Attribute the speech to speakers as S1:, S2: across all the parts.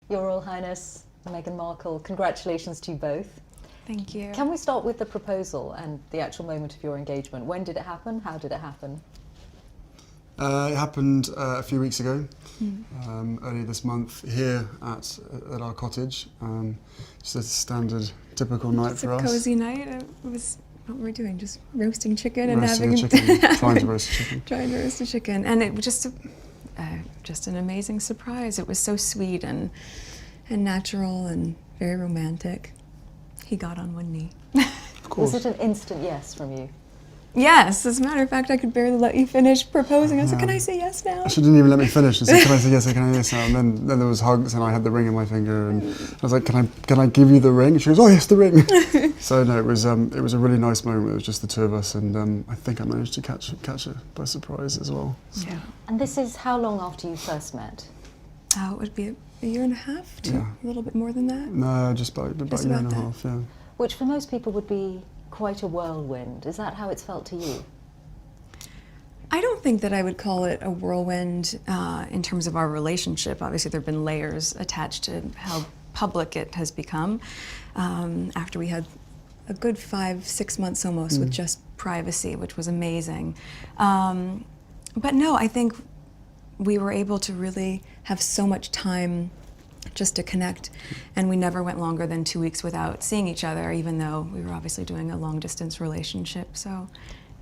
S1: Your Royal Highness Meghan Markle, congratulations to you both.
S2: Thank you.
S1: Can we start with the proposal and the actual moment of your engagement? When did it happen? How did it happen?
S3: It happened a few weeks ago, early this month, here at our cottage. Just a standard, typical night for us.
S2: It's a cozy night. It was what we're doing, just roasting chicken and
S3: Roasting
S2: having
S3: a chicken, trying to roast a chicken.
S2: trying to roast a chicken, and it was just an amazing surprise. It was so sweet and natural and very romantic. He got on one knee.
S3: Of course.
S1: Was it an instant yes from you?
S2: Yes, as a matter of fact, I could barely let you finish proposing. I was like, can I say yes now?
S3: She didn't even let me finish. She said, can I say yes, or can I say yes now? And then there was hugs and I had the ring in my finger and I was like, can I give you the ring? And she goes, oh yes, the ring. So no, it was a really nice moment. It was just the two of us and I think I managed to catch her by surprise as well. So.
S2: Yeah.
S1: And this is how long after you first met?
S2: It would be a year and a half,
S3: Yeah.
S2: a little bit more than that.
S3: No, just about a year and a
S2: that.
S3: half, yeah.
S1: Which for most people would be quite a whirlwind. Is that how it's felt to you?
S2: I don't think that I would call it a whirlwind in terms of our relationship. Obviously, there have been layers attached to how public it has become after we had a good 5-6 months almost with just privacy, which was amazing. But no, I think we were able to really have so much time just to connect, and we never went longer than 2 weeks without seeing each other, even though we were obviously doing a long-distance relationship. So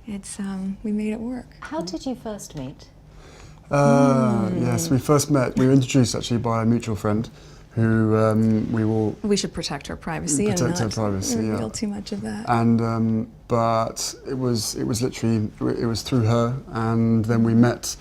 S2: it's we made it work.
S1: How did you first meet?
S3: Yes, we first met. We were introduced actually by a mutual friend, who
S2: We should protect her privacy
S3: Protect
S2: and
S3: her
S2: not
S3: privacy,
S2: reveal
S3: yeah.
S2: too much of that.
S3: And but it was literally through her, and then we met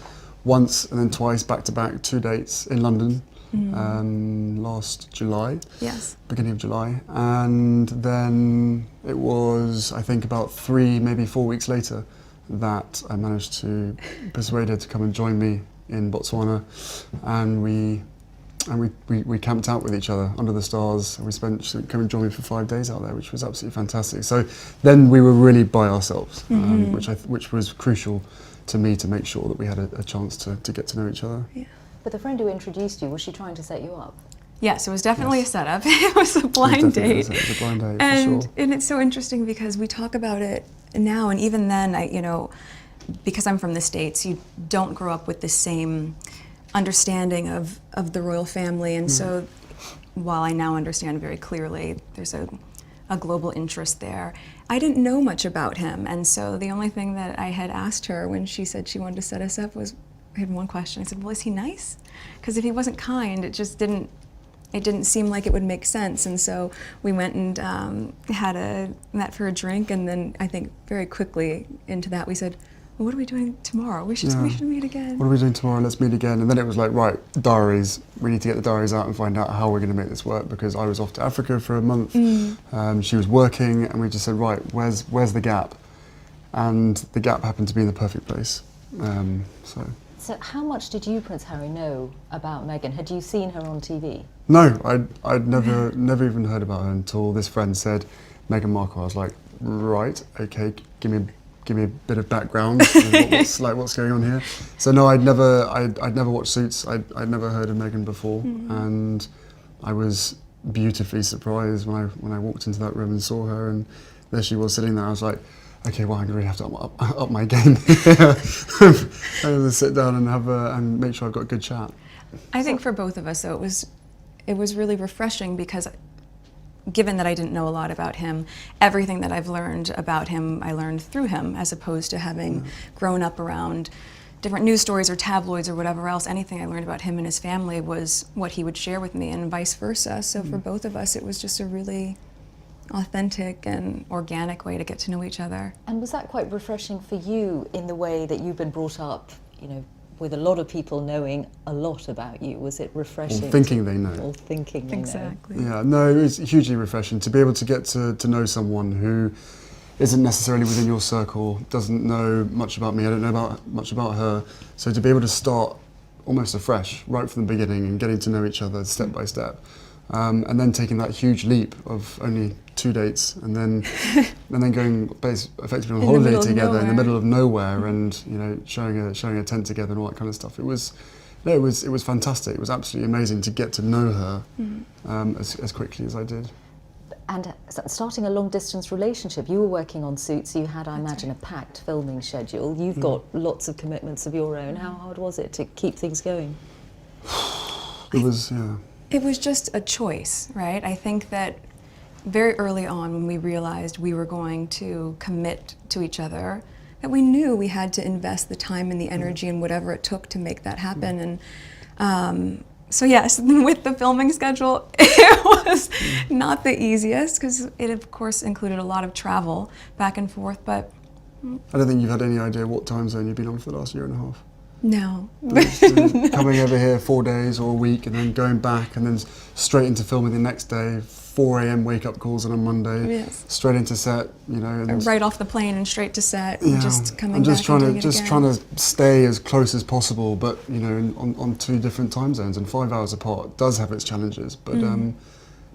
S3: once and then twice back to back, 2 dates in London. Last July,
S2: Yes.
S3: beginning of July, and then it was, I think, about 3, maybe 4 weeks later that I managed to persuade her to come and join me in Botswana, and we camped out with each other under the stars. And she came and joined me for 5 days out there, which was absolutely fantastic. So then we were really by ourselves, which was crucial to me to make sure that we had a chance to get to know each other.
S2: Yeah.
S1: But the friend who introduced you, was she trying to set you up?
S2: Yes, it was definitely a setup. It was a blind date.
S3: It was a blind date,
S2: and,
S3: for sure.
S2: and it's so interesting because we talk about it now, and even then, because I'm from the States, you don't grow up with the same understanding of the royal family, and so while I now understand very clearly there's a global interest there, I didn't know much about him, and so the only thing that I had asked her when she said she wanted to set us up was, I had one question. I said, well, is he nice? Because if he wasn't kind, it just didn't seem like it would make sense. And so we went and met for a drink, and then I think very quickly into that we said, well, what are we doing tomorrow? We should meet again.
S3: What are we doing tomorrow? Let's meet again. And then it was like, right, diaries. We need to get the diaries out and find out how we're going to make this work, because I was off to Africa for a month. She was working, and we just said, right, where's the gap? And the gap happened to be in the perfect place.
S1: So how much did you, Prince Harry, know about Meghan? Had you seen her on TV?
S3: No, I'd never even heard about her until this friend said Meghan Markle. I was like, right, okay, give me a bit of background. what's going on here? So no, I'd never watched Suits. I'd never heard of Meghan before, and I was beautifully surprised when I walked into that room and saw her, and there she was sitting there. I was like, okay, well, I'm going to really have to up my game. I'm going to sit down and make sure I've got a good chat.
S2: I think for both of us, though, it was really refreshing because, given that I didn't know a lot about him, everything that I've learned about him, I learned through him, as opposed to having grown up around different news stories or tabloids or whatever else. Anything I learned about him and his family was what he would share with me, and vice versa. So for both of us, it was just a really authentic and organic way to get to know each other.
S1: And was that quite refreshing for you in the way that you've been brought up, with a lot of people knowing a lot about you? Was it refreshing?
S3: Or thinking they know.
S1: Or thinking they know.
S2: Exactly.
S3: Yeah, no, it was hugely refreshing to be able to get to know someone who isn't necessarily within your circle, doesn't know much about me, I don't know much about her. So to be able to start almost afresh, right from the beginning, and getting to know each other step by step. And then taking that huge leap of only 2 dates, and then going effectively on holiday together in the middle of nowhere, and showing a tent together and all that kind of stuff. It was No, it was fantastic. It was absolutely amazing to get to know her as quickly as I did.
S1: And starting a long-distance relationship, you were working on Suits, you had, I imagine, a packed filming schedule. You've got lots of commitments of your own. How hard was it to keep things going?
S3: It was, yeah.
S2: It was just a choice, right? I think that very early on when we realized we were going to commit to each other, that we knew we had to invest the time and the energy and whatever it took to make that happen. And so yes, with the filming schedule, it was not the easiest because it of course included a lot of travel back and forth, but
S3: I don't think you've had any idea what time zone you've been on for the last year and a half.
S2: no.
S3: Coming over here 4 days or a week and then going back and then straight into filming the next day, 4 a.m. wake-up calls on a Monday,
S2: Yes.
S3: straight into set, you know. And
S2: Right off the plane and straight to set,
S3: yeah,
S2: and just coming
S3: I'm just
S2: back
S3: trying
S2: and
S3: to
S2: doing it
S3: just
S2: again.
S3: trying to stay as close as possible, but you know, on 2 different time zones and 5 hours apart does have its challenges. But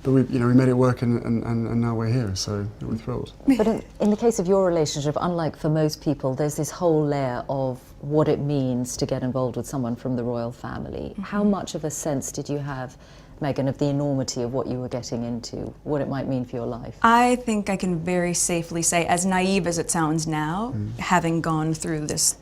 S3: but we made it work and now we're here, so we're thrilled.
S1: But in the case of your relationship, unlike for most people, there's this whole layer of what it means to get involved with someone from the royal family. How much of a sense did you have, Meghan, of the enormity of what you were getting into, what it might mean for your life?
S2: I think I can very safely say, as naive as it sounds now, having gone through this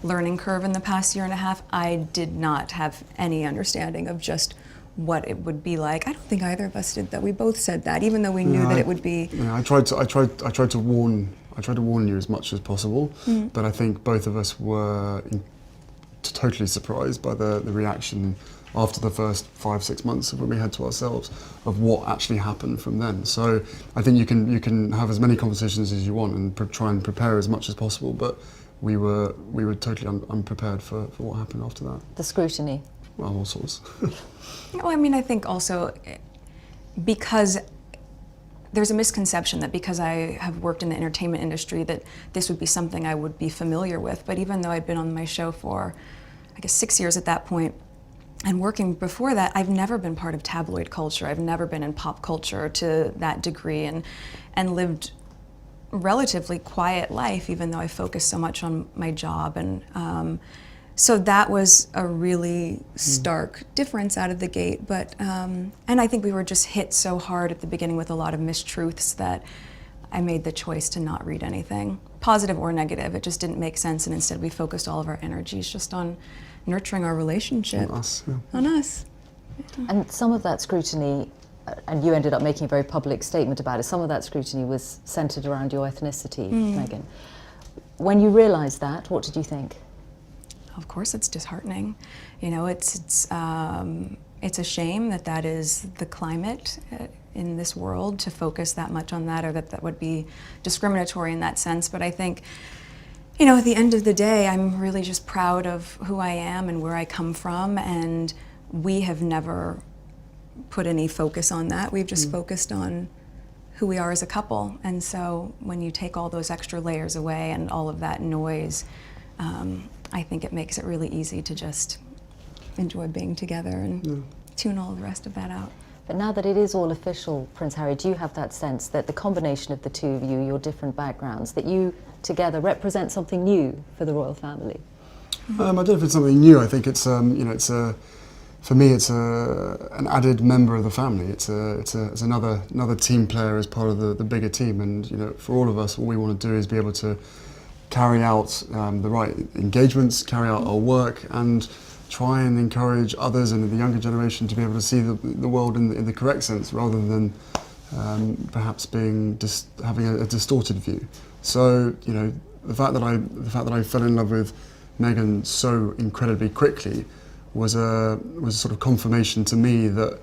S2: learning curve in the past year and a half, I did not have any understanding of just what it would be like. I don't think either of us did that. We both said that, even though we knew that it would be.
S3: Yeah, I tried to warn you as much as possible, but I think both of us were totally surprised by the reaction after the first 5-6 months of when we had to ourselves of what actually happened from then. So I think you can have as many conversations as you want and try and prepare as much as possible, but we were totally unprepared for what happened after that.
S1: The scrutiny.
S3: Well, all sorts.
S2: Well, I mean, I think also because there's a misconception that because I have worked in the entertainment industry that this would be something I would be familiar with. But even though I'd been on my show for, I guess, 6 years at that point, and working before that, I've never been part of tabloid culture. I've never been in pop culture to that degree, and lived relatively quiet life, even though I focused so much on my job. And so that was a really stark difference out of the gate. But and I think we were just hit so hard at the beginning with a lot of mistruths that I made the choice to not read anything, positive or negative. It just didn't make sense, and instead we focused all of our energies just on nurturing our relationship.
S3: On us, yeah.
S2: On us.
S1: And some of that scrutiny, and you ended up making a very public statement about it, some of that scrutiny was centred around your ethnicity, Meghan. When you realised that, what did you think?
S2: Of course, it's disheartening. You know, it's a shame that that is the climate in this world, to focus that much on that, or that would be discriminatory in that sense. But I think, you know, at the end of the day, I'm really just proud of who I am and where I come from, and we have never put any focus on that. We've just focused on who we are as a couple. And so when you take all those extra layers away and all of that noise, I think it makes it really easy to just enjoy being together and tune all the rest of that out.
S1: But now that it is all official, Prince Harry, do you have that sense that the combination of the two of you, your different backgrounds, that you together represent something new for the royal family?
S3: I don't know if it's something new. I think it's for me it's an added member of the family. It's another team player as part of the bigger team. And you know, for all of us, all we want to do is be able to carry out the right engagements, carry out our work, and try and encourage others and the younger generation to be able to see the world in the correct sense, rather than perhaps having a distorted view. So you know, the fact that I fell in love with Meghan so incredibly quickly was a sort of confirmation to me that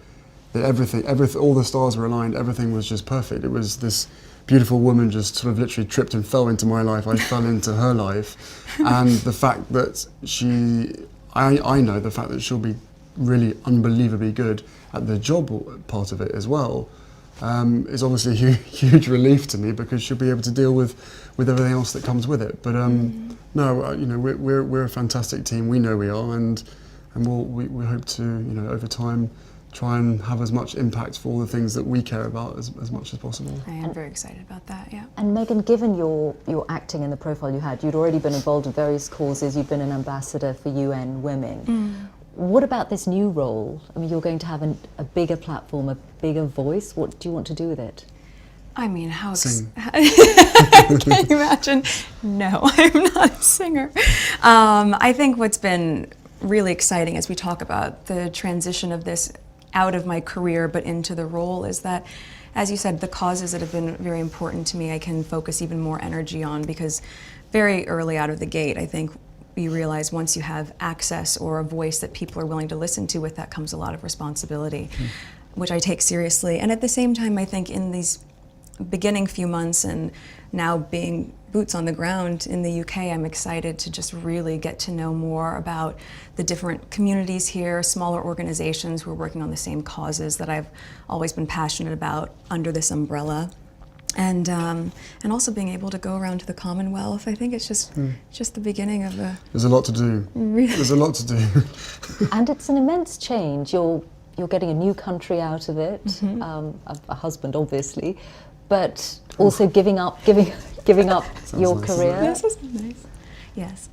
S3: everything, all the stars were aligned. Everything was just perfect. It was this beautiful woman just sort of literally tripped and fell into my life. I fell into her life, and the fact that I know the fact that she'll be really unbelievably good at the job part of it as well, is obviously a huge relief to me, because she'll be able to deal with everything else that comes with it. But no, you know, we're a fantastic team. We know we are, and we hope to, you know, over time, try and have as much impact for all the things that we care about as much as possible.
S2: I am very excited about that, yeah.
S1: And Meghan, given your acting and the profile you had, you'd already been involved in various causes, you'd been an ambassador for UN Women. What about this new role? I mean, you're going to have a bigger platform, a bigger voice. What do you want to do with it?
S2: I mean,
S3: Sing.
S2: Can you imagine? No, I'm not a singer. I think what's been really exciting as we talk about the transition of this out of my career but into the role is that, as you said, the causes that have been very important to me I can focus even more energy on, because very early out of the gate, I think you realize once you have access or a voice that people are willing to listen to, with that comes a lot of responsibility, which I take seriously. And at the same time, I think in these beginning few months and now being boots on the ground in the UK, I'm excited to just really get to know more about the different communities here, smaller organizations who are working on the same causes that I've always been passionate about under this umbrella. And also being able to go around to the Commonwealth. I think it's just the beginning of a...
S3: There's a lot to do. There's a lot to do.
S1: And it's an immense change. You're getting a new country out of it, a husband, obviously, but also giving up your
S3: nice,
S1: career.
S2: This is nice. Yes.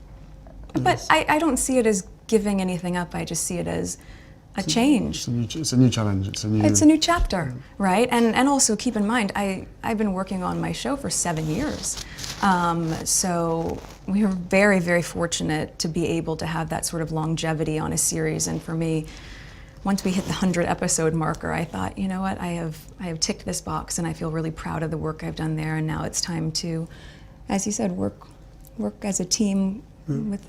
S2: But I don't see it as giving anything up. I just see it as a change.
S3: It's a new challenge. It's a new
S2: chapter, right? And also keep in mind, I've been working on my show for 7 years. So we were very, very fortunate to be able to have that sort of longevity on a series. And for me, once we hit the 100 episode marker, I thought, you know what, I have ticked this box, and I feel really proud of the work I've done there. And now it's time to, as you said, work as a team with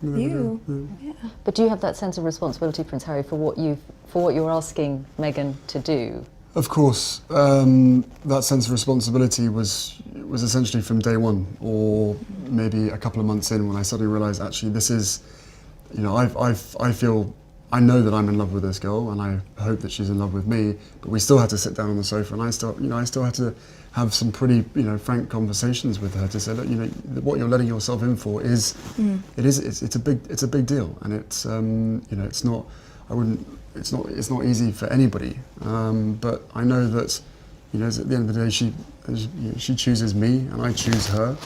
S2: you. Yeah.
S1: But do you have that sense of responsibility, Prince Harry, for what you're asking Meghan to do?
S3: Of course, that sense of responsibility was essentially from day one, or maybe a couple of months in, when I suddenly realised, actually, this is, you know, I know that I'm in love with this girl, and I hope that she's in love with me. But we still had to sit down on the sofa, and I still had to have some pretty, frank conversations with her to say, look, what you're letting yourself in for is, it's a big deal, and it's, it's not, it's not easy for anybody. But I know that, at the end of the day, she chooses me, and I choose her.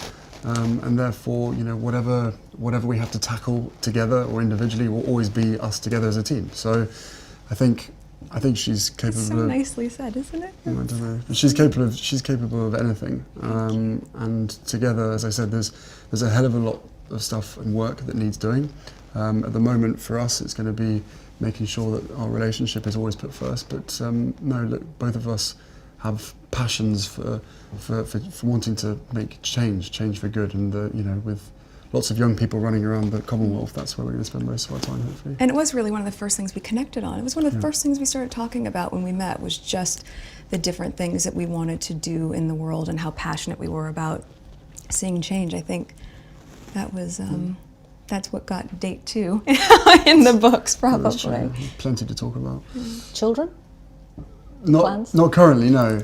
S3: And therefore, whatever we have to tackle together or individually will always be us together as a team. So, I think she's capable.
S2: So nicely said, isn't it?
S3: I don't know. But she's capable of anything. And together, as I said, there's a hell of a lot of stuff and work that needs doing. At the moment, for us, it's going to be making sure that our relationship is always put first. But no, look, both of us have passions for wanting to make change for good, and with lots of young people running around the Commonwealth, that's where we're going to spend most of our time, hopefully.
S2: And it was really one of the first things we connected on. It was one of the first things we started talking about when we met, was just the different things that we wanted to do in the world and how passionate we were about seeing change. I think that was that's what got date 2 in the books, probably.
S3: Plenty to talk about.
S1: Children?
S3: Not currently, no.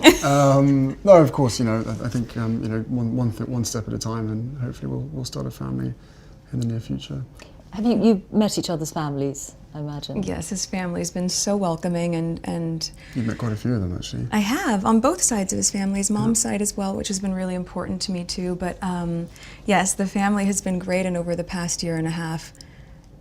S3: No, of course, I think one step at a time, and hopefully we'll start a family in the near future.
S1: Have you met each other's families, I imagine?
S2: Yes, his family's been so welcoming, and
S3: You've met quite a few of them, actually.
S2: I have, on both sides of his family, his mom's side as well, which has been really important to me too. But yes, the family has been great, and over the past year and a half,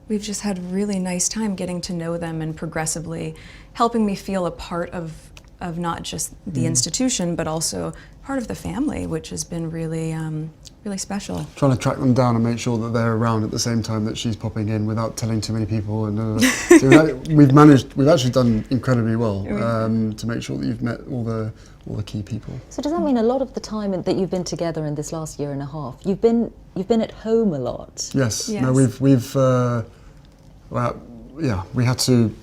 S2: we've just had a really nice time getting to know them and progressively helping me feel a part of not just the institution, but also part of the family, which has been really, really special.
S3: Trying to track them down and make sure that they're around at the same time that she's popping in without telling too many people. And so we've actually done incredibly well to make sure that you've met all the key people.
S1: So does that mean a lot of the time that you've been together in this last year and a half, you've been at home a lot?
S3: Yes.
S2: Yes.
S3: No, we had to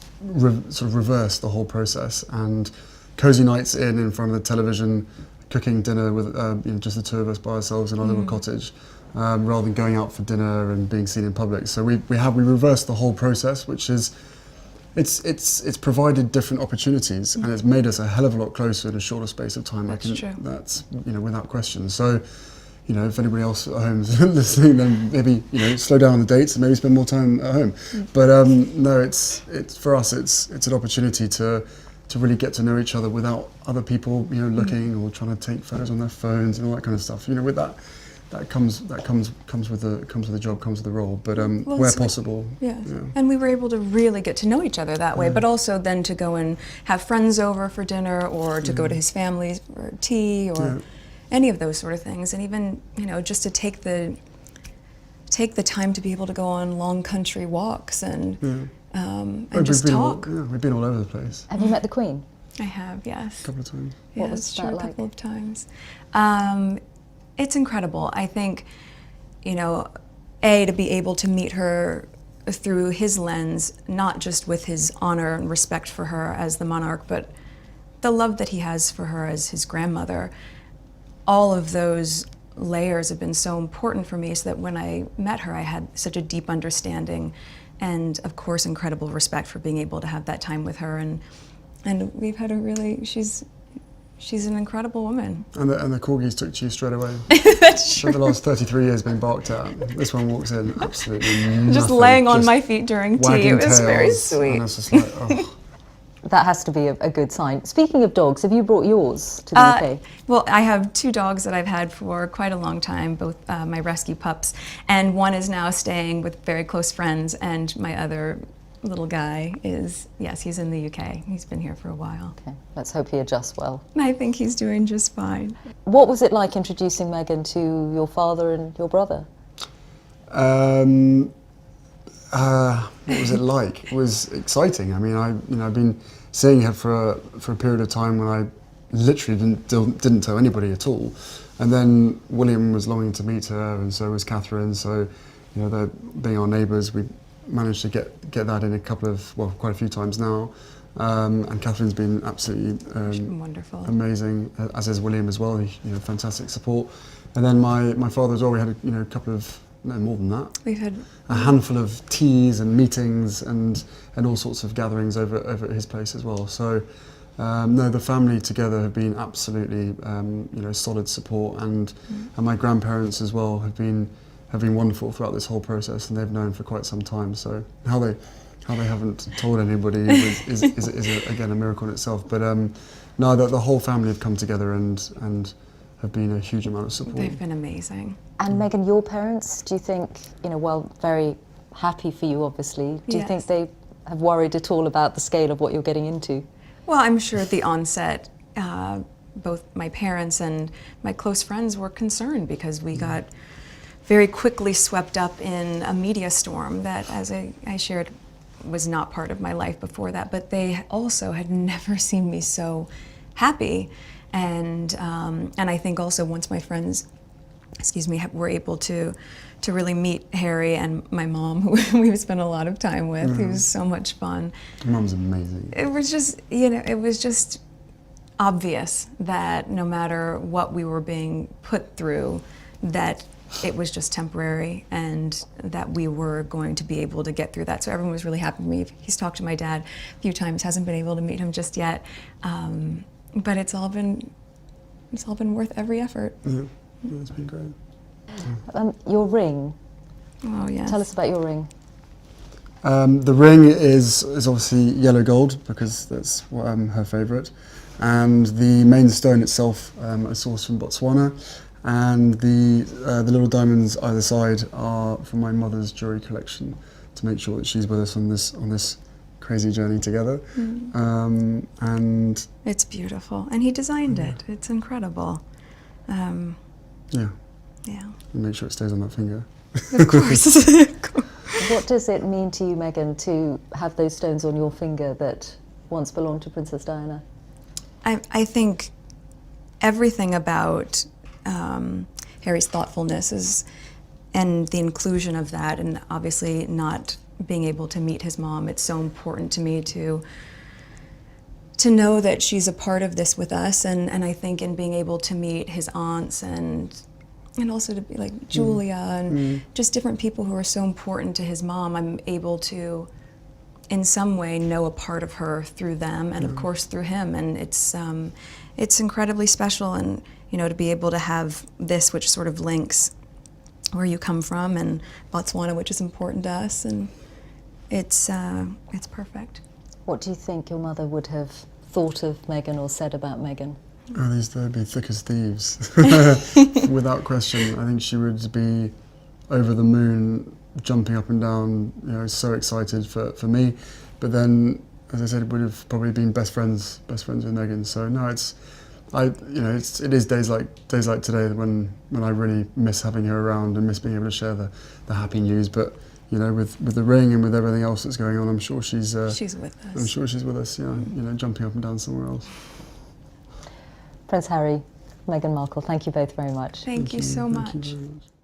S3: sort of reverse the whole process, and cozy nights in front of the television, cooking dinner with just the two of us by ourselves in our little cottage, rather than going out for dinner and being seen in public. So we reversed the whole process, which is it's provided different opportunities, and it's made us a hell of a lot closer in a shorter space of time.
S2: That's true.
S3: That's without question. So, if anybody else at home is listening, then maybe slow down on the dates and maybe spend more time at home. But no, it's for us. It's an opportunity to really get to know each other without other people looking or trying to take photos on their phones and all that kind of stuff. With that comes with the job, comes with the role. But
S2: Well,
S3: where
S2: it's like-
S3: possible,
S2: Yeah. And we were able to really get to know each other that way, but also then to go and have friends over for dinner or to go to his family for tea or any of those sort of things. And even, just to take the time to be able to go on long country walks and just talk.
S3: We've been all over the place
S1: Have you met the Queen?
S2: I have, yes.
S3: a couple of times.
S2: Yeah,
S1: What was
S2: it's
S1: that
S2: true, a
S1: like?
S2: couple of times. It's incredible. I think, to be able to meet her through his lens, not just with his honor and respect for her as the monarch, but the love that he has for her as his grandmother. All of those layers have been so important for me, so that when I met her, I had such a deep understanding and, of course, incredible respect for being able to have that time with her. And we've had she's an incredible woman.
S3: And the corgis took to you straight away.
S2: That's
S3: For the last 33 years being barked at. This one walks in absolutely
S2: Just
S3: nothing,
S2: laying on
S3: just
S2: my feet during tea.
S3: wagging
S2: It was very
S3: tails,
S2: sweet.
S3: And it's just like, oh.
S1: That has to be a good sign. Speaking of dogs, have you brought yours to the UK?
S2: Well, I have 2 dogs that I've had for quite a long time, both my rescue pups, and one is now staying with very close friends, and my other little guy he's in the UK. He's been here for a while.
S1: Okay, let's hope he adjusts well.
S2: And I think he's doing just fine.
S1: What was it like introducing Meghan to your father and your brother?
S3: What was it like? It was exciting. I mean, I've been seeing her for a period of time when I literally didn't tell anybody at all, and then William was longing to meet her, and so was Catherine. So, they're being our neighbours. We managed to get that in quite a few times now, and Catherine's been absolutely
S2: Wonderful.
S3: amazing, as is William as well. Fantastic support, and then my father as well. We had a couple of. No, more than that.
S2: We've had
S3: A handful of teas and meetings and all sorts of gatherings over at his place as well. So, no, the family together have been absolutely, solid support, and my grandparents as well have been wonderful throughout this whole process, and they've known for quite some time. So how they haven't told anybody is again a miracle in itself. But no, the whole family have come together and have been a huge amount of support.
S2: They've been amazing.
S1: And Meghan, your parents, do you think, while very happy for you, obviously, do you think
S2: Yes.
S1: they have worried at all about the scale of what you're getting into?
S2: Well, I'm sure at the onset, both my parents and my close friends were concerned because we got very quickly swept up in a media storm that, as I shared, was not part of my life before that. But they also had never seen me so happy, and I think also once my friends, were able to really meet Harry and my mom, who we've spent a lot of time with, who was so much fun.
S3: Your mum's amazing.
S2: It was just obvious that no matter what we were being put through, that it was just temporary and that we were going to be able to get through that. So everyone was really happy with me. He's talked to my dad a few times, hasn't been able to meet him just yet. But it's all been worth every effort.
S3: Yeah, it's been great.
S1: Your ring,
S2: Oh, yes.
S1: tell us about your ring.
S3: The ring is obviously yellow gold because that's her favourite, and the main stone itself I sourced from Botswana, and the little diamonds either side are from my mother's jewellery collection to make sure that she's with us on this crazy journey together. And
S2: It's beautiful. And he designed it. It's incredible.
S3: yeah,
S2: Yeah.
S3: and make sure it stays on that finger.
S2: Of course.
S1: What does it mean to you, Meghan, to have those stones on your finger that once belonged to Princess Diana?
S2: I think everything about Harry's thoughtfulness and the inclusion of that, and obviously not being able to meet his mom, it's so important to me to know that she's a part of this with us, and I think in being able to meet his aunts and also to be like Julia and just different people who are so important to his mom, I'm able to in some way know a part of her through them and of course through him, and it's incredibly special, and to be able to have this, which sort of links where you come from, and Botswana, which is important to us, and it's perfect.
S1: What do you think your mother would have thought of Meghan or said about Meghan?
S3: Oh, they'd be thick as thieves, without question. I think she would be over the moon, jumping up and down, you know, so excited for me. But then, as I said, would have probably been best friends with Megan. So no, it is days like today when I really miss having her around and miss being able to share the happy news. But you know, with the ring and with everything else that's going on, I'm sure she's
S2: with us.
S3: I'm sure she's with us. Yeah, you know, jumping up and down somewhere else.
S1: Prince Harry, Meghan Markle, thank you both very much.
S2: Thank you so much.
S3: Thank you very much.